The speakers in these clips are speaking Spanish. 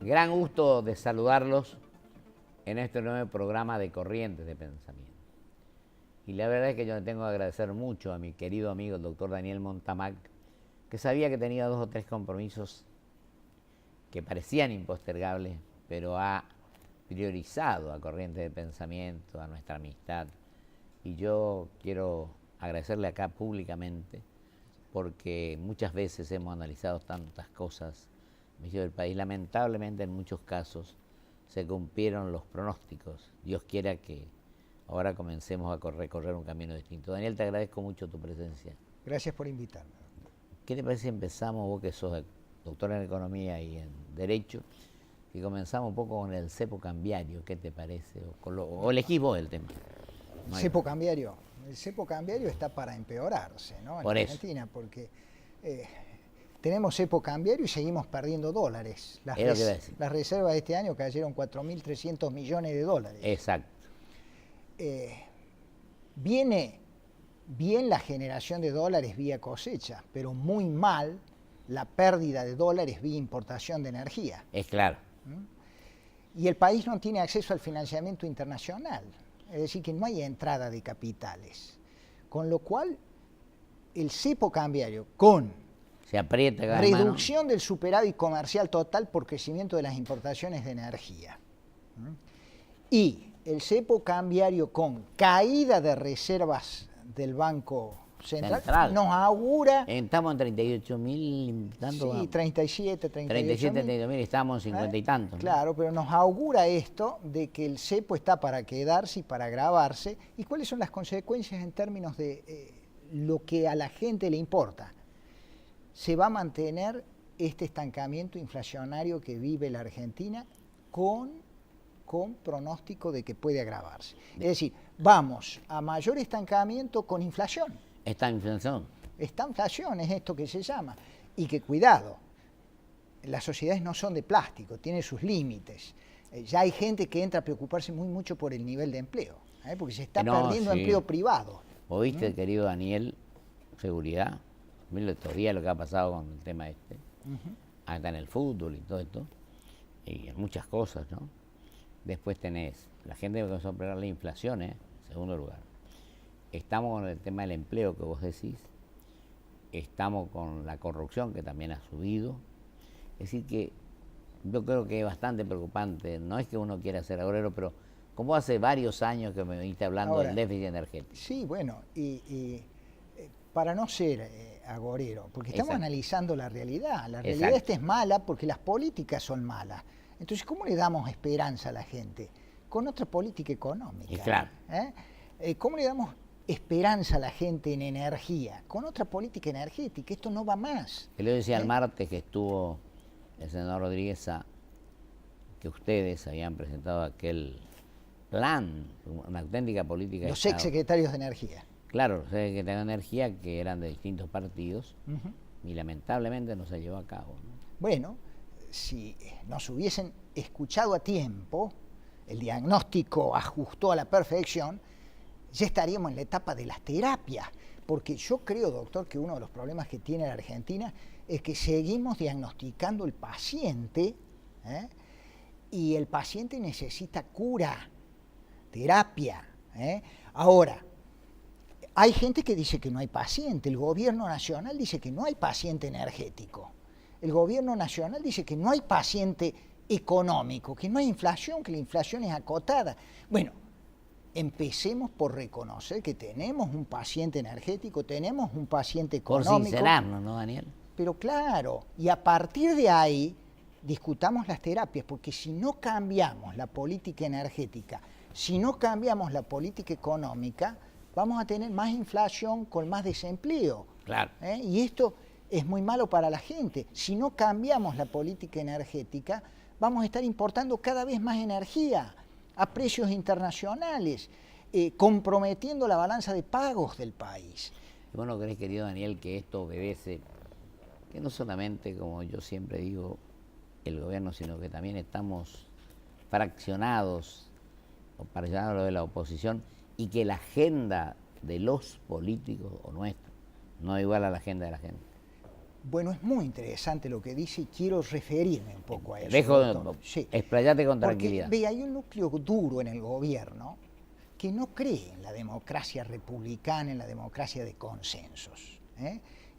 Gran gusto de saludarlos en este nuevo programa de Corrientes de Pensamiento. Y la verdad es que yo le tengo que agradecer mucho a mi querido amigo el doctor Daniel Montamac, que sabía que tenía 2 o 3 compromisos que parecían impostergables, pero ha priorizado a Corrientes de Pensamiento, a nuestra amistad. Y yo quiero agradecerle acá públicamente, porque muchas veces hemos analizado tantas cosas del país. Lamentablemente en muchos casos se cumplieron los pronósticos. Dios quiera que ahora comencemos a recorrer un camino distinto. Daniel, te agradezco mucho tu presencia. Gracias por invitarme. ¿Qué te parece si empezamos, vos que sos doctor en Economía y en Derecho, y comenzamos un poco con el cepo cambiario? ¿Qué te parece? ¿O elegís vos el tema? No cepo cambiario. El cepo cambiario está para empeorarse, ¿no? En Argentina, porque tenemos cepo cambiario y seguimos perdiendo dólares. Las reservas de este año cayeron 4.300 millones de dólares. Exacto. Viene bien la generación de dólares vía cosecha, pero muy mal la pérdida de dólares vía importación de energía. Es claro. Y el país no tiene acceso al financiamiento internacional. Es decir, que no hay entrada de capitales. Con lo cual, el cepo cambiario con se aprieta reducción del superávit comercial total por crecimiento de las importaciones de energía y el cepo cambiario con caída de reservas del Banco Central. Nos augura... Estamos en 38.000, tanto. Sí, 37, 38.000, estamos en 50 y tantos. Claro, ¿no? Pero nos augura esto de que el cepo está para quedarse y para agravarse. ¿Y cuáles son las consecuencias en términos de lo que a la gente le importa? Se va a mantener este estancamiento inflacionario que vive la Argentina con pronóstico de que puede agravarse. Es decir, vamos a mayor estancamiento con inflación. Esta inflación Es esto que se llama. Y que cuidado, las sociedades no son de plástico, tienen sus límites. Ya hay gente que entra a preocuparse mucho por el nivel de empleo, porque se está perdiendo empleo privado. ¿Oíste, querido Daniel, seguridad? Mira todavía lo que ha pasado con el tema este. Hasta en el fútbol y todo esto. Y en muchas cosas, ¿no? Después tenés la gente que comenzó a pegar la inflación, en segundo lugar. Estamos con el tema del empleo que vos decís. Estamos con la corrupción que también ha subido. Es decir que yo creo que es bastante preocupante. No es que uno quiera ser agorero, pero como hace varios años que me viniste hablando del déficit energético. Sí, bueno, y para no ser agorero, porque estamos analizando la realidad. La realidad esta es mala porque las políticas son malas. Entonces, ¿cómo le damos esperanza a la gente? Con otra política económica. Claro. ¿Cómo le damos esperanza a la gente en energía? Con otra política energética. Esto no va más. Yo le decía el martes que estuvo el senador Rodríguez que ustedes habían presentado aquel plan, una auténtica política. Los exsecretarios de Energía. Claro, los secretarios de Energía que eran de distintos partidos y lamentablemente no se llevó a cabo, ¿no? Bueno, si nos hubiesen escuchado a tiempo, el diagnóstico ajustó a la perfección, ya estaríamos en la etapa de las terapias. Porque yo creo, doctor, que uno de los problemas que tiene la Argentina es que seguimos diagnosticando el paciente, y el paciente necesita cura, terapia. Ahora, hay gente que dice que no hay paciente. El gobierno nacional dice que no hay paciente energético. El gobierno nacional dice que no hay paciente económico, que no hay inflación, que la inflación es acotada. Bueno, empecemos por reconocer que tenemos un paciente energético, tenemos un paciente económico. Por sincerarnos, ¿no, Daniel? Pero claro, y a partir de ahí discutamos las terapias, porque si no cambiamos la política energética, si no cambiamos la política económica, vamos a tener más inflación con más desempleo. Claro. Y esto es muy malo para la gente. Si no cambiamos la política energética, vamos a estar importando cada vez más energía a precios internacionales, comprometiendo la balanza de pagos del país. ¿Y vos no crees, querido Daniel, que esto obedece, que no solamente, como yo siempre digo, el gobierno, sino que también estamos fraccionados, o fraccionados de la oposición, y que la agenda de los políticos, o nuestra, no es igual a la agenda de la gente? Bueno, es muy interesante lo que dice y quiero referirme un poco a eso. Dejo, sí. explayate con Porque, tranquilidad. ve, hay un núcleo duro en el gobierno que no cree en la democracia republicana, en la democracia de consensos.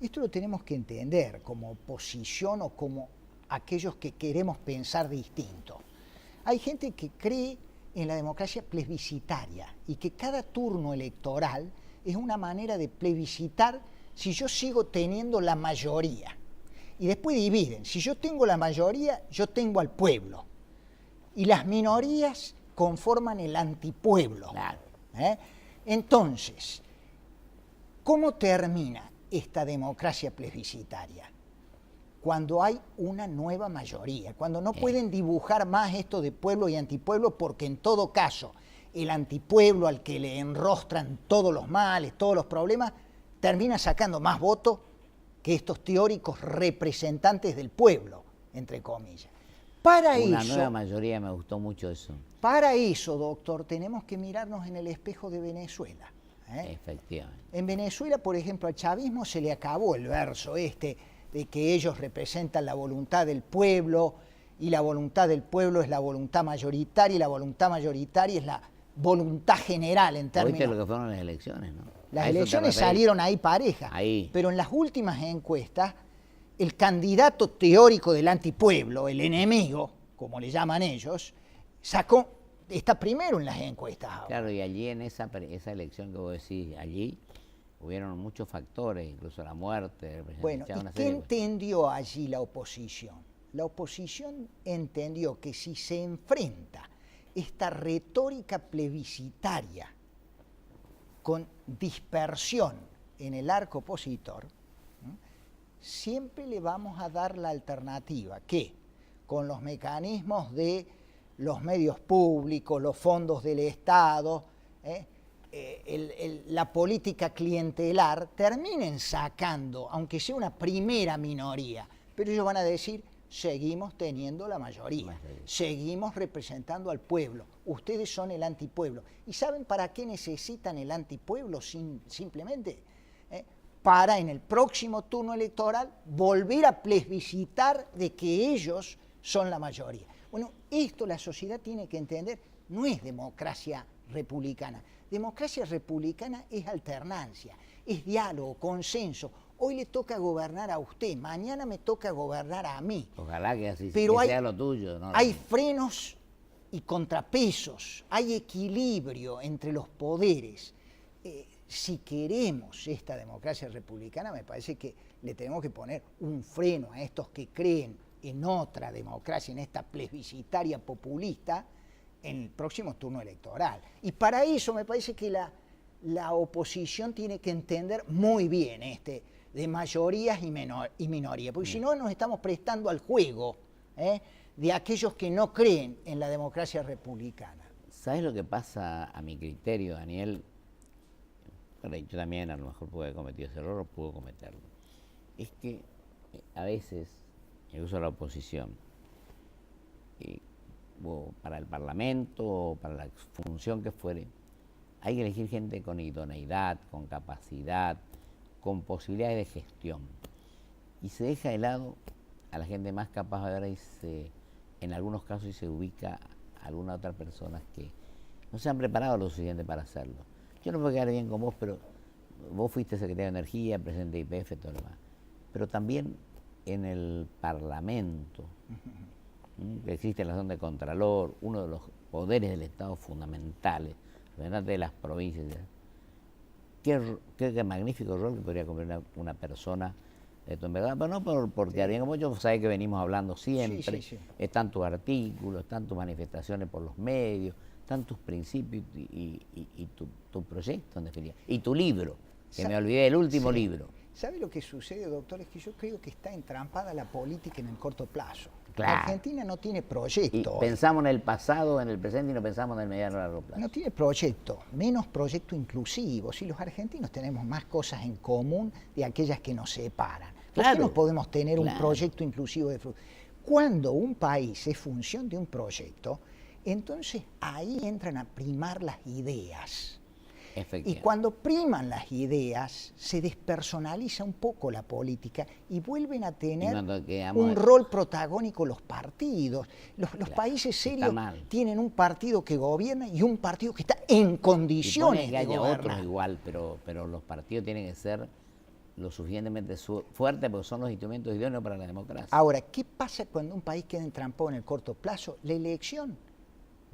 Esto lo tenemos que entender como oposición o como aquellos que queremos pensar distinto. Hay gente que cree en la democracia plebiscitaria y que cada turno electoral es una manera de plebiscitar si yo sigo teniendo la mayoría. Y después dividen, si yo tengo la mayoría, yo tengo al pueblo. Y las minorías conforman el antipueblo. Claro. Entonces, ¿cómo termina esta democracia plebiscitaria? Cuando hay una nueva mayoría, cuando no pueden dibujar más esto de pueblo y antipueblo, porque en todo caso el antipueblo al que le enrostran todos los males, todos los problemas, termina sacando más votos que estos teóricos representantes del pueblo, entre comillas. Una nueva mayoría, me gustó mucho eso. Para eso, doctor, tenemos que mirarnos en el espejo de Venezuela. Efectivamente. En Venezuela, por ejemplo, al chavismo se le acabó el verso de que ellos representan la voluntad del pueblo y la voluntad del pueblo es la voluntad mayoritaria y la voluntad mayoritaria es la voluntad general en términos... ¿Viste lo que fueron las elecciones, no? Las elecciones salieron ahí parejas, pero en las últimas encuestas el candidato teórico del antipueblo, el enemigo, como le llaman ellos, está primero en las encuestas ahora. Claro, y allí en esa elección que vos decís, allí hubieron muchos factores, incluso la muerte. Bueno, ¿y qué entendió allí la oposición? La oposición entendió que si se enfrenta esta retórica plebiscitaria con dispersión en el arco opositor, siempre le vamos a dar la alternativa que con los mecanismos de los medios públicos, los fondos del Estado, la política clientelar, terminen sacando, aunque sea una primera minoría, pero ellos van a decir, seguimos teniendo la mayoría, seguimos representando al pueblo, ustedes son el antipueblo. ¿Y saben para qué necesitan el antipueblo? Simplemente para en el próximo turno electoral volver a plebiscitar de que ellos son la mayoría. Bueno, esto la sociedad tiene que entender, no es democracia republicana. Democracia republicana es alternancia, es diálogo, consenso. Hoy le toca gobernar a usted, mañana me toca gobernar a mí. Ojalá que así pero sea lo tuyo. ¿No? Hay frenos y contrapesos, hay equilibrio entre los poderes. Si queremos esta democracia republicana, me parece que le tenemos que poner un freno a estos que creen en otra democracia, en esta plebiscitaria populista, en el próximo turno electoral. Y para eso me parece que la oposición tiene que entender muy bien de mayorías y minorías, porque si no nos estamos prestando al juego de aquellos que no creen en la democracia republicana. ¿Sabes lo que pasa a mi criterio, Daniel? Bueno, yo también a lo mejor pude haber cometido ese error o pude cometerlo. Es que a veces, incluso la oposición, para el Parlamento o para la función que fuere, hay que elegir gente con idoneidad, con capacidad, con posibilidades de gestión. Y se deja de lado a la gente más capaz de ahora en algunos casos se ubica a algunas otras personas que no se han preparado lo suficiente para hacerlo. Yo no puedo quedar bien con vos, pero vos fuiste secretario de Energía, presidente de YPF, todo lo demás. Pero también en el Parlamento, que existe la zona de Contralor, uno de los poderes del Estado fundamentales, representante de las provincias. Qué magnífico rol que podría cumplir una persona de esto, en verdad, pero no por quedar bien como yo, sabés que venimos hablando siempre, sí. Están tus artículos, están tus manifestaciones por los medios, están tus principios y tu proyecto, en definitiva, y tu libro, que me olvidé, el último libro. ¿Sabe lo que sucede, doctor? Es que yo creo que está entrampada la política en el corto plazo. Claro. La Argentina no tiene proyecto. Y pensamos en el pasado, en el presente y no pensamos en el mediano y largo plazo. No tiene proyecto, menos proyecto inclusivo. Si los argentinos tenemos más cosas en común de aquellas que nos separan. ¿Por qué no podemos tener un proyecto inclusivo de futuro? Cuando un país es función de un proyecto, entonces ahí entran a primar las ideas. Y Efectivamente. cuando priman las ideas, se despersonaliza un poco la política y vuelven a tener cuando quedamos- un rol protagónico los partidos. Los Claro, países está serios mal. tienen un partido que gobierna y un partido que está en Y condiciones pone que de haya gobernar. otros igual, pero los partidos tienen que ser lo suficientemente fuertes porque son los instrumentos idóneos para la democracia. Ahora, ¿qué pasa cuando un país queda entrampado en el corto plazo? La elección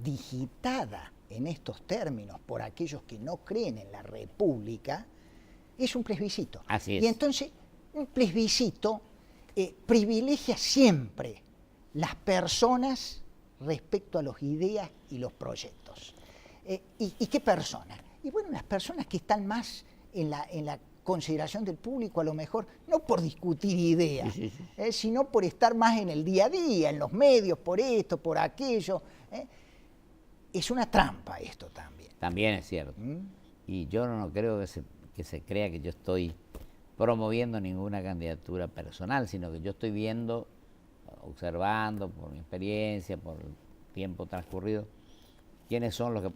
digitada en estos términos por aquellos que no creen en la república es un plebiscito. Así es. Y entonces un plebiscito privilegia siempre las personas respecto a las ideas y los proyectos. ¿Y qué personas? Y bueno, las personas que están más en la consideración del público, a lo mejor, no por discutir ideas, Sí, sí, sí. sino por estar más en el día a día, en los medios, por esto, por aquello. Es una trampa esto también. También es cierto. Y yo no creo que se crea que yo estoy promoviendo ninguna candidatura personal, sino que yo estoy viendo, observando por mi experiencia, por el tiempo transcurrido, quiénes son los que...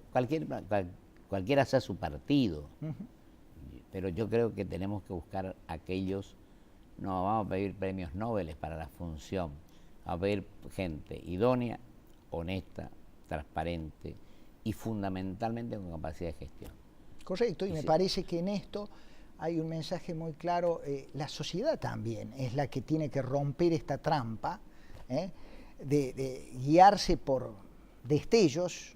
Cualquiera sea su partido, pero yo creo que tenemos que buscar aquellos... No vamos a pedir premios Nobel para la función, vamos a pedir gente idónea, honesta, transparente y fundamentalmente con capacidad de gestión. Correcto, y me parece que en esto hay un mensaje muy claro. La sociedad también es la que tiene que romper esta trampa de guiarse por destellos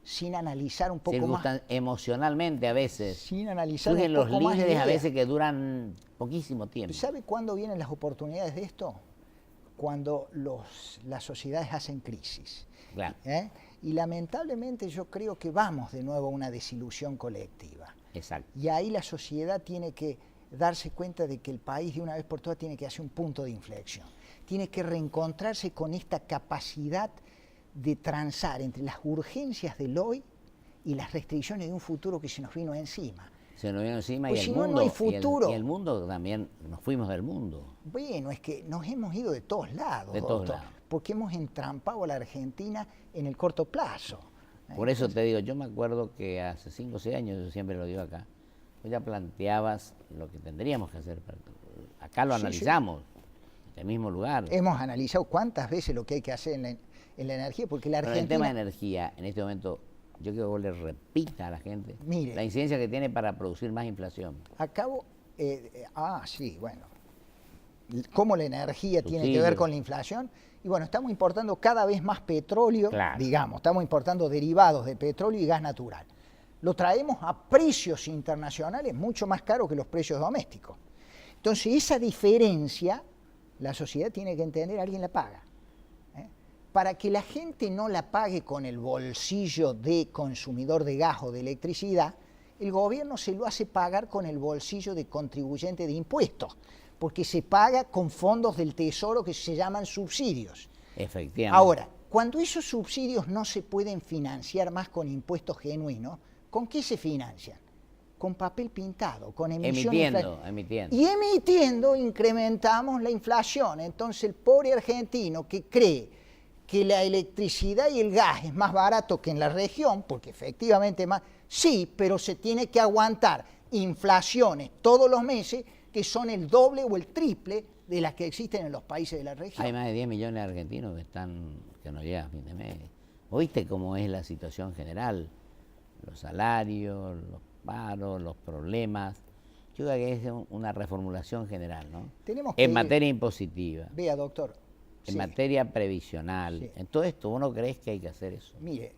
sin analizar un poco más. Emocionalmente a veces. Sin analizar surgen un los poco más líderes a ideas. veces que duran poquísimo tiempo. ¿Sabe cuándo vienen las oportunidades de esto? Cuando las sociedades hacen crisis. Claro. Y lamentablemente yo creo que vamos de nuevo a una desilusión colectiva. Exacto. Y ahí la sociedad tiene que darse cuenta de que el país de una vez por todas tiene que hacer un punto de inflexión. Tiene que reencontrarse con esta capacidad de transar entre las urgencias del hoy y las restricciones de un futuro que se nos vino encima. Se nos vino encima Pues y si el no, mundo, no hay futuro. Y el mundo también, nos fuimos del mundo. Bueno, es que nos hemos ido de todos lados, De todos lados. porque hemos entrampado a la Argentina en el corto plazo. Por eso te digo, yo me acuerdo que hace 5 o 6 años, yo siempre lo digo acá, tú ya planteabas lo que tendríamos que hacer. Acá lo Sí, analizamos, en el mismo lugar. Hemos analizado cuántas veces lo que hay que hacer en la energía, porque la Pero en Argentina... el tema de energía, en este momento, yo quiero que vos le repita a la gente Mire. la incidencia que tiene para producir más inflación. Acabo... sí, bueno. Cómo la energía tiene que Subsidios. ver con la inflación. Y bueno, estamos importando cada vez más petróleo, Claro. digamos, estamos importando derivados de petróleo y gas natural. Lo traemos a precios internacionales mucho más caros que los precios domésticos. Entonces, esa diferencia, la sociedad tiene que entender, alguien la paga. Para que la gente no la pague con el bolsillo de consumidor de gas o de electricidad, el gobierno se lo hace pagar con el bolsillo de contribuyente de impuestos, porque se paga con fondos del Tesoro que se llaman subsidios. Efectivamente. Ahora, cuando esos subsidios no se pueden financiar más con impuestos genuinos, ¿con qué se financian? Con papel pintado, con emisión. Emitiendo. Y emitiendo incrementamos la inflación. Entonces el pobre argentino que cree que la electricidad y el gas es más barato que en la región, porque efectivamente más, sí, pero se tiene que aguantar inflaciones todos los meses que son el doble o el triple de las que existen en los países de la región. Hay más de 10 millones de argentinos que no llegan a fin de mes. ¿Oíste cómo es la situación general? Los salarios, los paros, los problemas. Yo creo que es una reformulación general, ¿no? Tenemos que En ir- materia impositiva, Vea, doctor. en sí, materia previsional, Sí. en todo esto, ¿vos no crees que hay que hacer eso? Mire,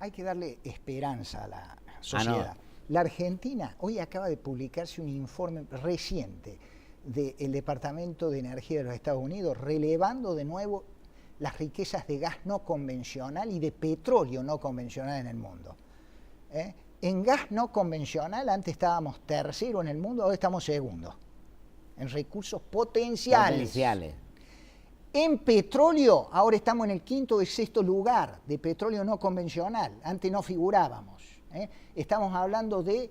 hay que darle esperanza a la sociedad. no. La Argentina, hoy acaba de publicarse un informe reciente del Departamento de Energía de los Estados Unidos, relevando de nuevo las riquezas de gas no convencional y de petróleo no convencional en el mundo. En gas no convencional antes estábamos tercero en el mundo, ahora estamos segundo. En recursos potenciales. Potenciales. En petróleo, ahora estamos en el quinto y sexto lugar de petróleo no convencional. Antes no figurábamos. Estamos hablando de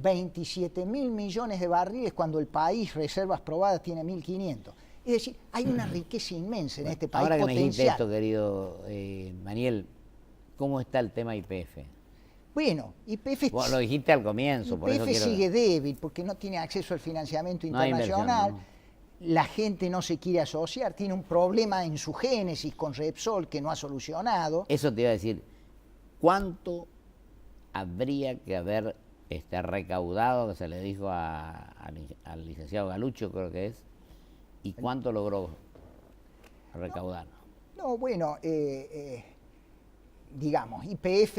27.000 millones de barriles cuando el país, reservas probadas, tiene 1.500. Es decir, hay una riqueza inmensa en este país Ahora que me dijiste potencial. esto, querido Maniel, ¿cómo está el tema YPF? Bueno, YPF, Vos lo dijiste al comienzo, por eso YPF quiero... sigue débil porque no tiene acceso al financiamiento No hay inversión, internacional. ¿no? La gente no se quiere asociar, tiene un problema en su génesis con Repsol que no ha solucionado. Eso te iba a decir, ¿cuánto habría que haber recaudado, que se le dijo al licenciado Galucho, creo que es, y cuánto logró recaudar? No, bueno, digamos, YPF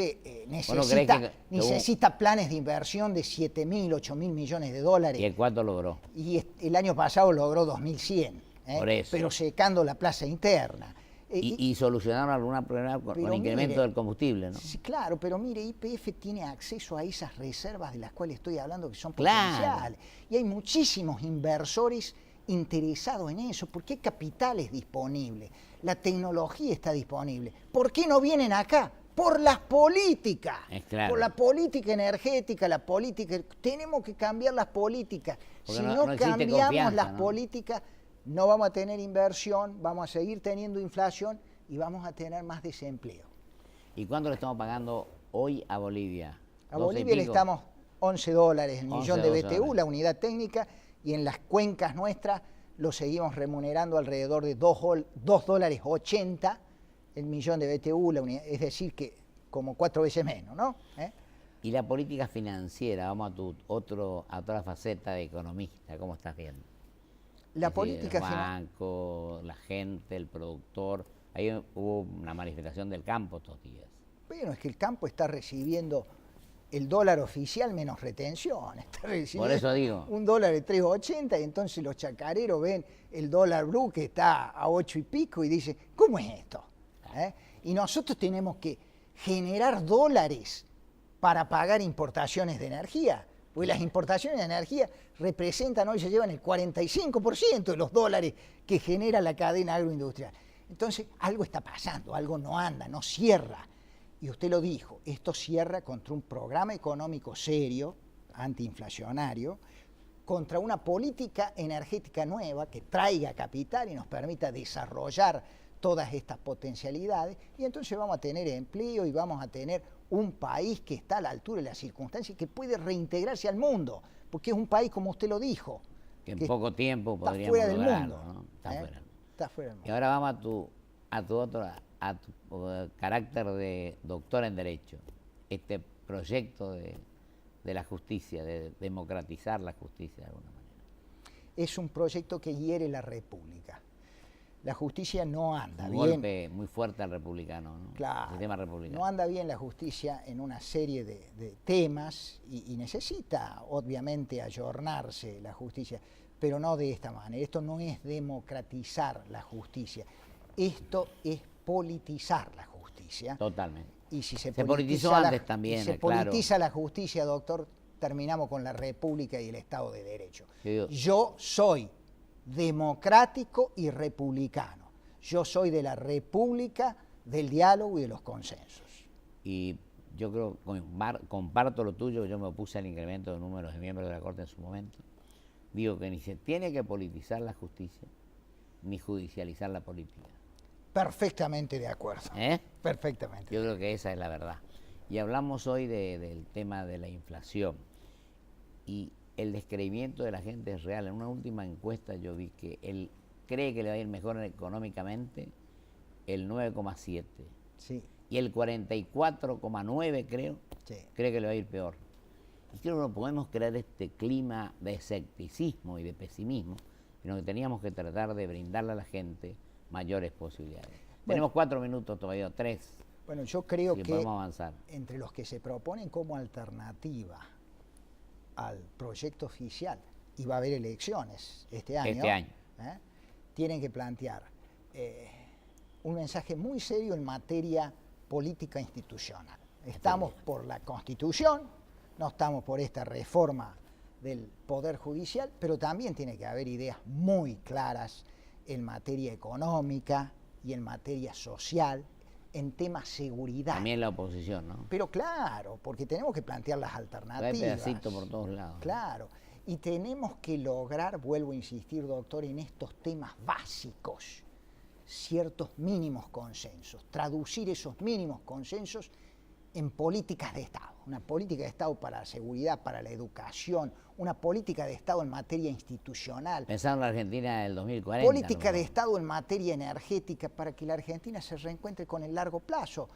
necesita planes de inversión de 7.000, 8.000 millones de dólares. ¿Y cuánto logró? Y el año pasado logró 2.100, Por eso. pero secando la plaza interna. Y solucionaron algún problema con incremento del combustible, ¿no? Sí, claro, pero mire, YPF tiene acceso a esas reservas de las cuales estoy hablando que son Claro. potenciales. Y hay muchísimos inversores interesados en eso, porque hay capitales disponibles, la tecnología está disponible. ¿Por qué no vienen acá? Por las políticas, Claro. por la política energética, la política. Tenemos que cambiar las políticas. Porque Si no no existe cambiamos confianza, las ¿no? políticas, no vamos a tener inversión, vamos a seguir teniendo inflación y vamos a tener más desempleo. ¿Y cuánto le estamos pagando hoy a Bolivia? A 12 y Bolivia le pico. estamos $11 el 11, millón de 12 BTU, dólares. la unidad técnica, y en las cuencas nuestras lo seguimos remunerando alrededor de $2.80 el millón de BTU, la unidad, es decir, que como 4 veces menos, ¿no? Y la política financiera, vamos a otra faceta de economista, ¿cómo estás viendo? La Es decir, política el financiera. banco, la gente, el productor. Ahí hubo una manifestación del campo estos días. Bueno, es que el campo está recibiendo el dólar oficial menos retención. Está recibiendo Por eso digo. un dólar de 3.80 y entonces los chacareros ven el dólar blue que está a 8 y pico y dicen, ¿cómo es esto? Y nosotros tenemos que generar dólares para pagar importaciones de energía. Porque las importaciones de energía representan, hoy se llevan el 45% de los dólares que genera la cadena agroindustrial. Entonces, algo está pasando, algo no anda, no cierra. Y usted lo dijo, esto cierra contra un programa económico serio, antiinflacionario, contra una política energética nueva que traiga capital y nos permita desarrollar todas estas potencialidades, y entonces vamos a tener empleo y vamos a tener un país que está a la altura de las circunstancias y que puede reintegrarse al mundo, porque es un país, como usted lo dijo, Que en poco tiempo está podríamos fuera del lograrlo, mundo. ¿no? Está fuera. Está fuera del Y mundo. ahora vamos a tu carácter de doctor en Derecho. Este proyecto de la justicia, de democratizar la justicia de alguna manera. Es un proyecto que hiere la República. La justicia no anda Un bien. golpe muy fuerte al republicano, ¿no? Claro, Sistema republicano. no anda bien la justicia en una serie de temas y necesita obviamente ayornarse la justicia, pero no de esta manera. Esto no es democratizar la justicia, esto es politizar la justicia. Totalmente. Y si se politizó politiza antes también, si se claro. politiza la justicia, doctor, terminamos con la República y el Estado de Derecho. Sí, Yo soy democrático y republicano. Yo soy de la República del diálogo y de los consensos. Y yo creo, comparto lo tuyo, yo me opuse al incremento de números de miembros de la Corte en su momento. Digo que ni se tiene que politizar la justicia, ni judicializar la política. Perfectamente de acuerdo. Perfectamente. Yo creo que esa es la verdad. Y hablamos hoy del tema de la inflación. Y el descreimiento de la gente es real. En una última encuesta yo vi que él cree que le va a ir mejor económicamente el 9,7. Sí. Y el 44,9 creo, Sí. cree que le va a ir peor. Y creo que no podemos crear este clima de escepticismo y de pesimismo, sino que teníamos que tratar de brindarle a la gente mayores posibilidades. Tenemos 4 minutos todavía, 3. Bueno, yo creo si que podemos avanzar. entre los que se proponen como alternativa al proyecto oficial, y va a haber elecciones este año, tienen que plantear un mensaje muy serio en materia política institucional. Estamos por la Constitución, no estamos por esta reforma del Poder Judicial, pero también tiene que haber ideas muy claras en materia económica y en materia social, en temas seguridad. También la oposición, ¿no? Pero claro, porque tenemos que plantear las alternativas. Hay pedacitos por todos lados. Claro, y tenemos que lograr, vuelvo a insistir, doctor, en estos temas básicos, ciertos mínimos consensos, traducir esos mínimos consensos en políticas de Estado, una política de Estado para la seguridad, para la educación, una política de Estado en materia institucional. Pensando en la Argentina del 2040. Política de Estado en materia energética para que la Argentina se reencuentre con el largo plazo.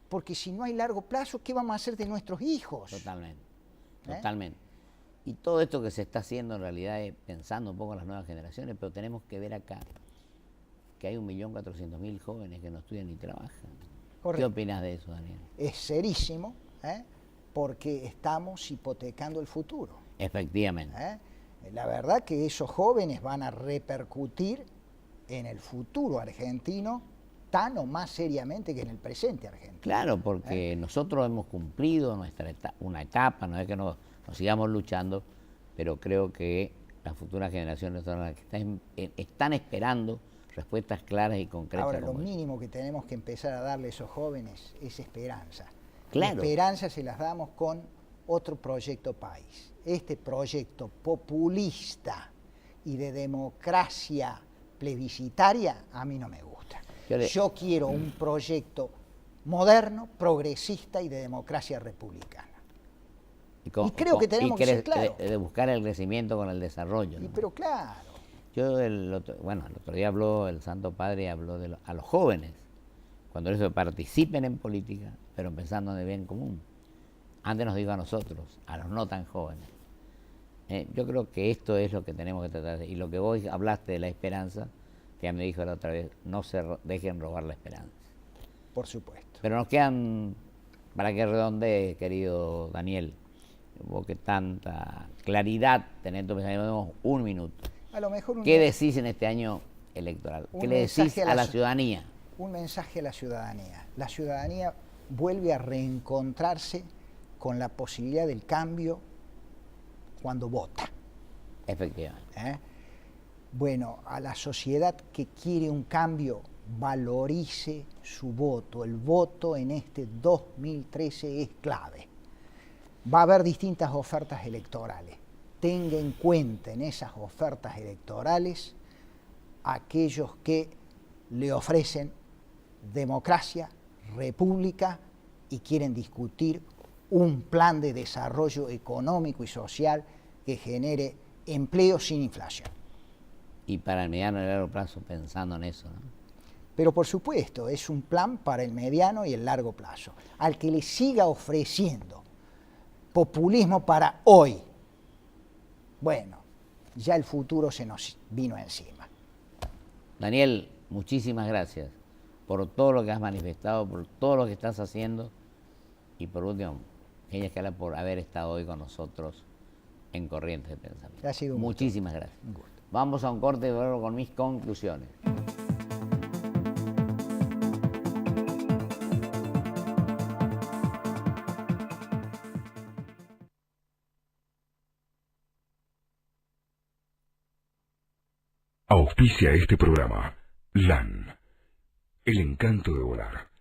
Porque si no hay largo plazo, ¿qué vamos a hacer de nuestros hijos? Totalmente, totalmente. Y todo esto que se está haciendo en realidad es pensando un poco en las nuevas generaciones, pero tenemos que ver acá que hay 1.400.000 jóvenes que no estudian ni trabajan. Correcto. ¿Qué opinas de eso, Daniel? Es serísimo, porque estamos hipotecando el futuro. Efectivamente. La verdad que esos jóvenes van a repercutir en el futuro argentino tan o más seriamente que en el presente argentino. Claro, porque nosotros hemos cumplido una etapa, no es que nos sigamos luchando, pero creo que las futuras generaciones son las que están esperando respuestas claras y concretas. Ahora, lo mínimo que tenemos que empezar a darle a esos jóvenes es esperanza. Claro. La esperanza se las damos con otro proyecto país. Este proyecto populista y de democracia plebiscitaria a mí no me gusta. Yo quiero un proyecto moderno, progresista y de democracia republicana. Y creo que tenemos que ser claros. De buscar el crecimiento con el desarrollo, ¿no? Pero claro. El otro día habló el Santo Padre, habló a los jóvenes, cuando ellos participen en política, pero pensando en el bien común. Antes nos dijo a nosotros, a los no tan jóvenes. Yo creo que esto es lo que tenemos que tratar. Y lo que vos hablaste de la esperanza, que ya me dijo la otra vez, no se dejen robar la esperanza. Por supuesto. Pero nos quedan, para que redondee, querido Daniel, vos que tanta claridad tenés, tenemos un minuto. A lo mejor ¿Qué decís en este año electoral? ¿Qué le decís a la ciudadanía? Un mensaje a la ciudadanía. La ciudadanía vuelve a reencontrarse con la posibilidad del cambio cuando vota. Efectivamente. Bueno, a la sociedad que quiere un cambio, valorice su voto. El voto en este 2013 es clave. Va a haber distintas ofertas electorales. Tenga en cuenta en esas ofertas electorales aquellos que le ofrecen democracia, república y quieren discutir un plan de desarrollo económico y social que genere empleo sin inflación. Y para el mediano y largo plazo pensando en eso, ¿no? Pero por supuesto, es un plan para el mediano y el largo plazo. Al que le siga ofreciendo populismo para hoy, bueno, ya el futuro se nos vino encima. Daniel, muchísimas gracias por todo lo que has manifestado, por todo lo que estás haciendo y por último, Genia Escala, por haber estado hoy con nosotros en Corrientes de Pensamiento. Ha sido un muchísimas gusto. Gracias. Un gusto. Vamos a un corte y vuelvo con mis conclusiones. Auspicia este programa LAN, el encanto de volar.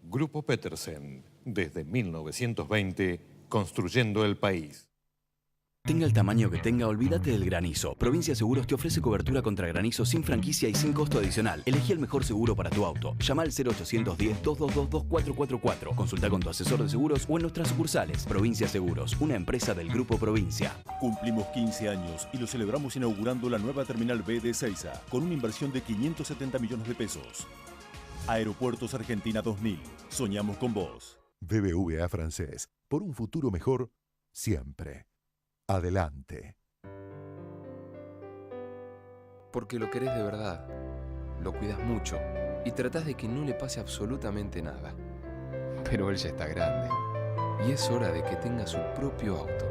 Grupo Petersen, desde 1920, construyendo el país. Tenga el tamaño que tenga, olvídate del granizo. Provincia Seguros te ofrece cobertura contra granizo sin franquicia y sin costo adicional. Elegí el mejor seguro para tu auto. Llama al 0810-222-2444. Consulta con tu asesor de seguros o en nuestras sucursales. Provincia Seguros, una empresa del Grupo Provincia. Cumplimos 15 años y lo celebramos inaugurando la nueva Terminal B de Ezeiza, con una inversión de 570 millones de pesos. Aeropuertos Argentina 2000. Soñamos con vos. BBVA Francés. Por un futuro mejor, siempre. Adelante. Porque lo querés de verdad, lo cuidas mucho y tratás de que no le pase absolutamente nada. Pero él ya está grande y es hora de que tenga su propio auto.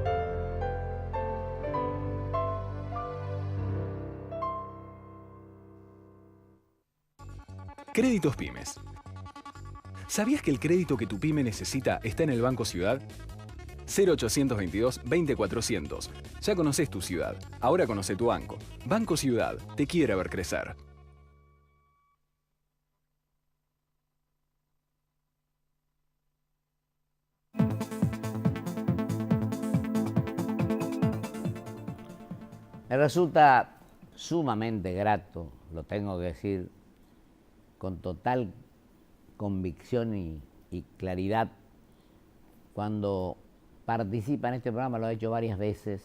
Créditos Pymes. ¿Sabías que el crédito que tu pyme necesita está en el Banco Ciudad? 0822-20400. Ya conoces tu ciudad, ahora conoce tu banco. Banco Ciudad, te quiere ver crecer. Me resulta sumamente grato, lo tengo que decir con total convicción y y claridad cuando participa en este programa, lo ha hecho varias veces,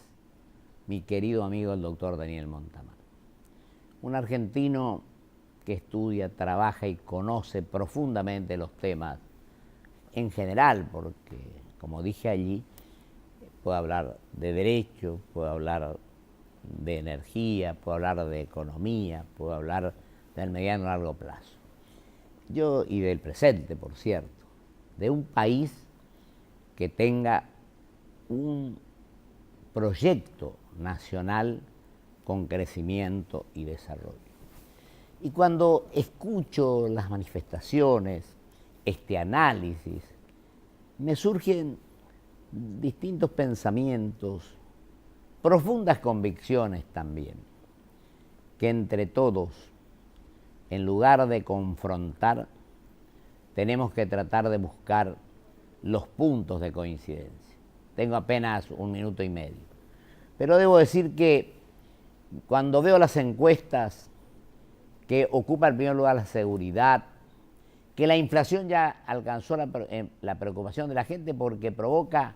mi querido amigo el doctor Daniel Montamac. Un argentino que estudia, trabaja y conoce profundamente los temas en general, porque, como dije allí, puedo hablar de derecho, puedo hablar de energía, puedo hablar de economía, puedo hablar del mediano y largo plazo. Yo, y del presente, por cierto, de un país que tenga un proyecto nacional con crecimiento y desarrollo. Y cuando escucho las manifestaciones, este análisis, me surgen distintos pensamientos, profundas convicciones también, que entre todos, en lugar de confrontar, tenemos que tratar de buscar los puntos de coincidencia. Tengo apenas 1 minuto y medio, pero debo decir que cuando veo las encuestas que ocupa en primer lugar la seguridad, que la inflación ya alcanzó la preocupación de la gente porque provoca,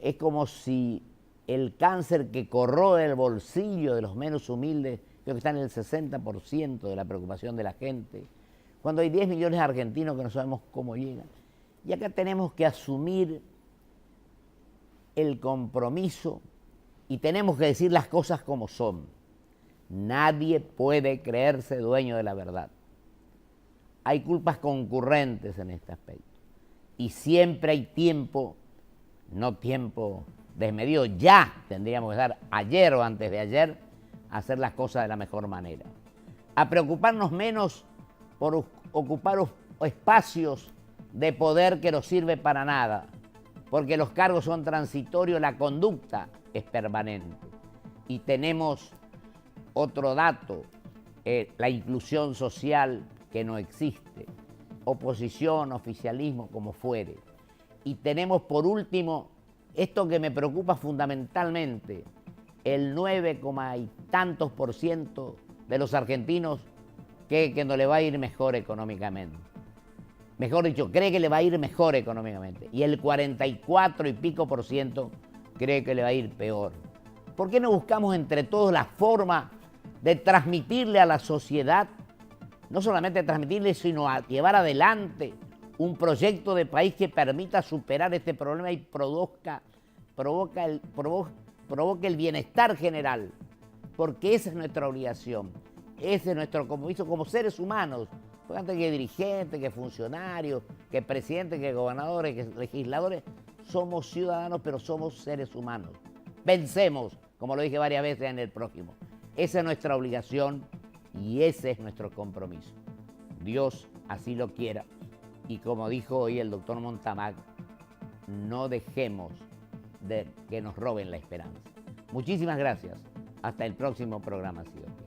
es como si el cáncer que corroe el bolsillo de los menos humildes, creo que está en el 60% de la preocupación de la gente, cuando hay 10 millones de argentinos que no sabemos cómo llegan. Y acá tenemos que asumir el compromiso y tenemos que decir las cosas como son. Nadie puede creerse dueño de la verdad. Hay culpas concurrentes en este aspecto. Y siempre hay tiempo, no tiempo desmedido, ya tendríamos que estar ayer o antes de ayer, a hacer las cosas de la mejor manera. A preocuparnos menos por ocupar espacios de poder que no sirve para nada, porque los cargos son transitorios, la conducta es permanente. Y tenemos otro dato, la inclusión social que no existe, oposición, oficialismo, como fuere. Y tenemos por último, esto que me preocupa fundamentalmente, el 9, y tantos % de los argentinos que no le va a ir mejor económicamente. Mejor dicho, cree que le va a ir mejor económicamente. Y el 44 y pico % cree que le va a ir peor. ¿Por qué no buscamos entre todos la forma de transmitirle a la sociedad, no solamente transmitirle, sino a llevar adelante un proyecto de país que permita superar este problema y provoque el bienestar general? Porque esa es nuestra obligación, ese es nuestro compromiso como seres humanos, porque antes que dirigentes, que funcionarios, que presidentes, que gobernadores, que legisladores, somos ciudadanos, pero somos seres humanos. Pensemos, como lo dije varias veces, en el prójimo. Esa es nuestra obligación y ese es nuestro compromiso. Dios así lo quiera. Y como dijo hoy el doctor Montamac, no dejemos de que nos roben la esperanza. Muchísimas gracias. Hasta el próximo programa, si Dios quiere.